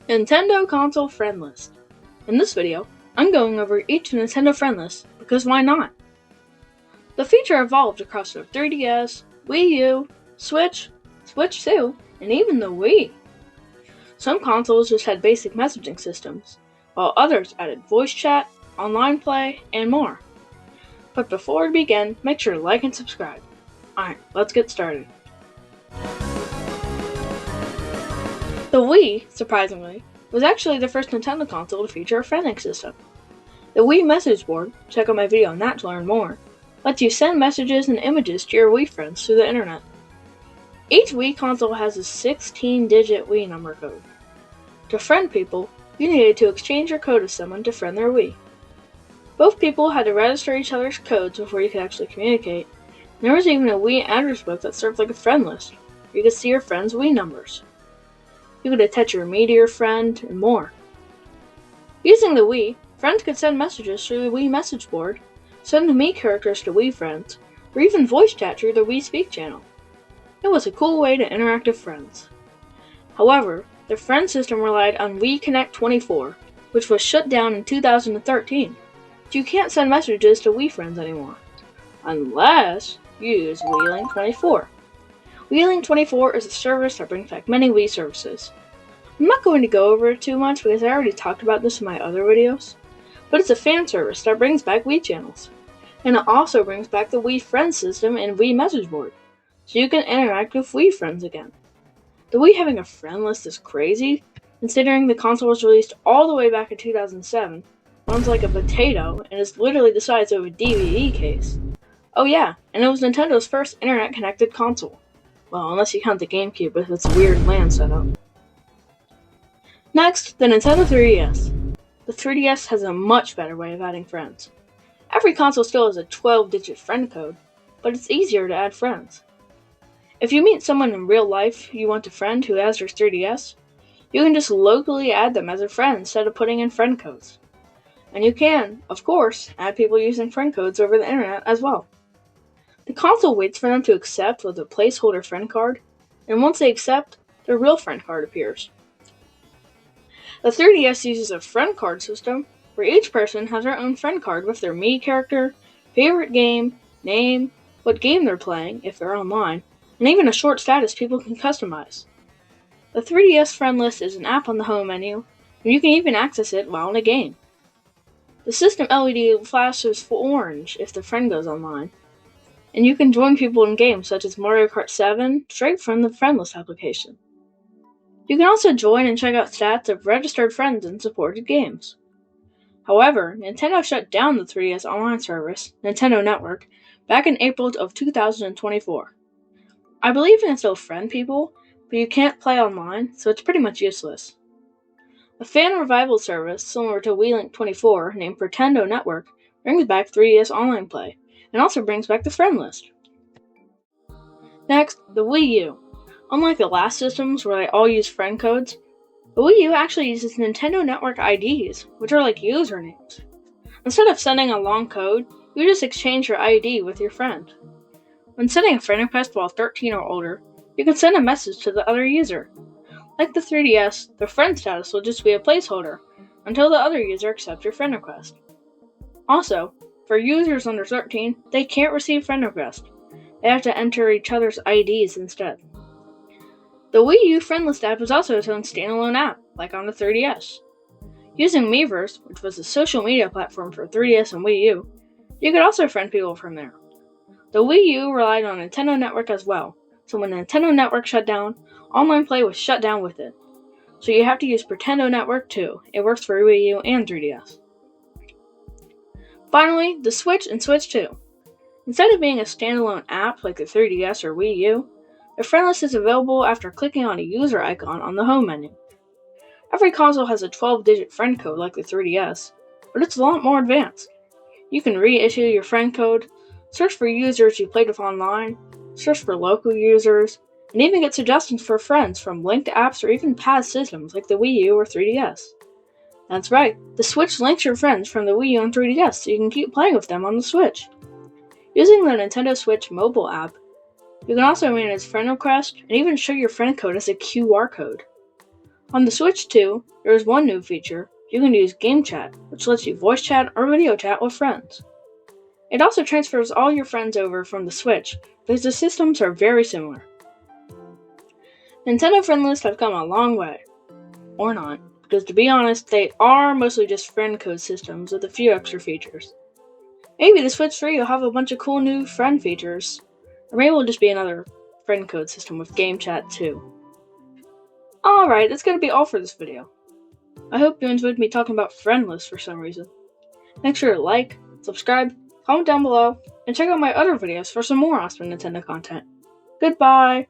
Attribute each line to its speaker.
Speaker 1: Nintendo Console Friend List. In this video, I'm going over each Nintendo friend list, because why not? The feature evolved across the 3DS, Wii U, Switch, Switch 2, and even the Wii. Some consoles just had basic messaging systems, while others added voice chat, online play, and more. But before we begin, make sure to like and subscribe. Alright, let's get started. The Wii, surprisingly, was actually the first Nintendo console to feature a friending system. The Wii message board, check out my video on that to learn more, lets you send messages and images to your Wii friends through the internet. Each Wii console has a 16-digit Wii number code. To friend people, you needed to exchange your code with someone to friend their Wii. Both people had to register each other's codes before you could actually communicate. And there was even a Wii address book that served like a friend list, where you could see your friends' Wii numbers. You could attach your me to your friend, and more. Using the Wii, friends could send messages through the Wii message board, send me characters to Wii friends, or even voice chat through the Wii Speak channel. It was a cool way to interact with friends. However, the friend system relied on Wii Connect 24, which was shut down in 2013, so you can't send messages to Wii friends anymore, unless you use Wii Link 24. Wii Link 24 is a service that brings back many Wii services. I'm not going to go over it too much because I already talked about this in my other videos, but it's a fan service that brings back Wii channels. And it also brings back the Wii Friend system and Wii message board, so you can interact with Wii friends again. The Wii having a friend list is crazy, considering the console was released all the way back in 2007, runs like a potato, and is literally the size of a DVD case. Oh yeah, and it was Nintendo's first internet-connected console. Well, unless you count the GameCube with its weird LAN setup. Next, the Nintendo 3DS. The 3DS has a much better way of adding friends. Every console still has a 12-digit friend code, but it's easier to add friends. If you meet someone in real life you want to friend who has your 3DS, you can just locally add them as a friend instead of putting in friend codes. And you can, of course, add people using friend codes over the internet as well. The console waits for them to accept with a placeholder friend card, and once they accept, their real friend card appears. The 3DS uses a friend card system, where each person has their own friend card with their Mii character, favorite game, name, what game they're playing, if they're online, and even a short status people can customize. The 3DS friend list is an app on the home menu, and you can even access it while in a game. The system LED flashes orange if the friend goes online, and you can join people in games such as Mario Kart 7 straight from the friend list application. You can also join and check out stats of registered friends in supported games. However, Nintendo shut down the 3DS online service, Nintendo Network, back in April of 2024. I believe you can still friend people, but you can't play online, so it's pretty much useless. A fan revival service similar to Wii Link 24 named Nintendo Network brings back 3DS online play, and also brings back the friend list. Next, the Wii U. Unlike the last systems where they all use friend codes, the Wii U actually uses Nintendo Network IDs, which are like usernames. Instead of sending a long code, you just exchange your ID with your friend. When sending a friend request while 13 or older, you can send a message to the other user. Like the 3DS, the friend status will just be a placeholder until the other user accepts your friend request. Also, for users under 13, they can't receive friend requests. They have to enter each other's IDs instead. The Wii U Friend List app is also its own standalone app, like on the 3DS. Using Miiverse, which was a social media platform for 3DS and Wii U, you could also friend people from there. The Wii U relied on Nintendo Network as well, so when Nintendo Network shut down, online play was shut down with it. So you have to use Nintendo Network too. It works for Wii U and 3DS. Finally, the Switch and Switch 2. Instead of being a standalone app like the 3DS or Wii U, the friend list is available after clicking on a user icon on the home menu. Every console has a 12-digit friend code like the 3DS, but it's a lot more advanced. You can reissue your friend code, search for users you played with online, search for local users, and even get suggestions for friends from linked apps or even past systems like the Wii U or 3DS. That's right, the Switch links your friends from the Wii U and 3DS so you can keep playing with them on the Switch. Using the Nintendo Switch mobile app, you can also manage friend requests and even show your friend code as a QR code. On the Switch too, there is one new feature. You can use GameChat, which lets you voice chat or video chat with friends. It also transfers all your friends over from the Switch, because the systems are very similar. Nintendo Friend List have come a long way. Or not, because to be honest, they are mostly just friend code systems with a few extra features. Maybe the Switch 3 will have a bunch of cool new friend features, or maybe it'll just be another friend code system with GameChat too. Alright, that's gonna be all for this video. I hope you enjoyed me talking about friend lists for some reason. Make sure to like, subscribe, comment down below, and check out my other videos for some more awesome Nintendo content. Goodbye!